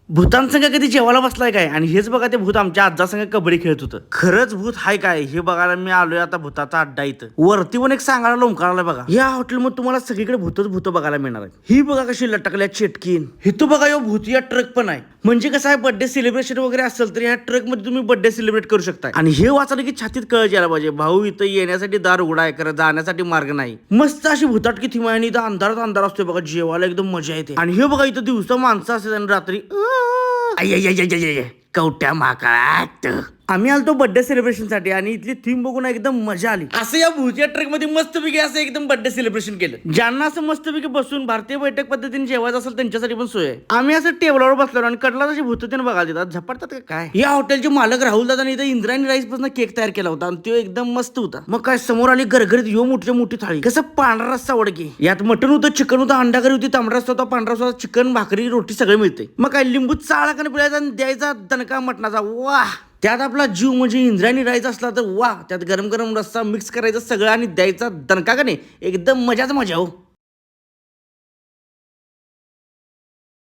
भूतांसंग कधी जेवायला बसलाय काय? आणि हेच बघा ते भूत आमच्या आजासंग कबड्डी खेळत होतं. खरंच भूत हाय काय हे बघायला मी आलोय आता भूताचा अड्डा इथं. वरती पण एक सांगायला लोंबकाळला बघा. या हॉटेलमध्ये तुम्हाला सगळीकडे भूत बघायला मिळणार आहे. ही बघा कशी लटकल्या चेटकीन. इथं बघा यो भूतिया ट्रक पण आहे. म्हणजे कसं आहे बर्थडे सेलिब्रेशन वगैरे असेल तर या ट्रक मध्ये तुम्ही बर्थडे सेलिब्रेट करू शकता. आणि हे वाचलं की छातीत कळ यायला पाहिजे, भाऊ इथं येण्यासाठी दार उघडा आहे, खरं जाण्यासाठी मार्ग नाही. मस्त अशी भूताट की थीम आहे आणि इथं अंधारात अंधार असतोय बघा, जेवायला एकदम मजा येते. आणि हे बघा इथं दिवसा माणसं असतात आणि रात्री कवट्या माकडात. आम्ही आलतो बर्थडे सेलिब्रेशन साठी आणि इथली थीम बघून एकदम मजा आली. असं या भुजिया ट्रक मध्ये मस्तपैकी असं एकदम बर्थडे सेलिब्रेशन केलं. ज्यांना असं मस्तपैकी बसून भारतीय बैठक पद्धतीने जेवायचं असेल त्यांच्यासाठी पण सोय आहे. आम्ही असं टेबलवर बसलो आणि कडला तशी भूततीने बघायला देतात, झपाटतात का काय. या हॉटेलचे मालक राहुल दादा इथं इंद्रायणी राईस पासून केक तयार केला होता आणि तो एकदम मस्त होता. मग काय समोर आली गरगरीत यो मोठी थाळी, कसं पांढरा रस्सा वडके, यात मटन होतं, चिकन होतं, अंडा करी होती, तांबडा रस्सा होता, पांढरा रस्सा, चिकन, भाकरी, रोटी सगळं मिळते. मग काय लिंबू चाळा का पिळायचा आणि द्यायचा दणका मटणाचा. वाह, त्यात आपला जीव म्हणजे इंद्रायणी राईस असला तर वाह, त्यात गरम गरम रस्सा मिक्स करायचा सगळं आणि द्यायचा दणका का नाही, एकदम मजाच मजा हो.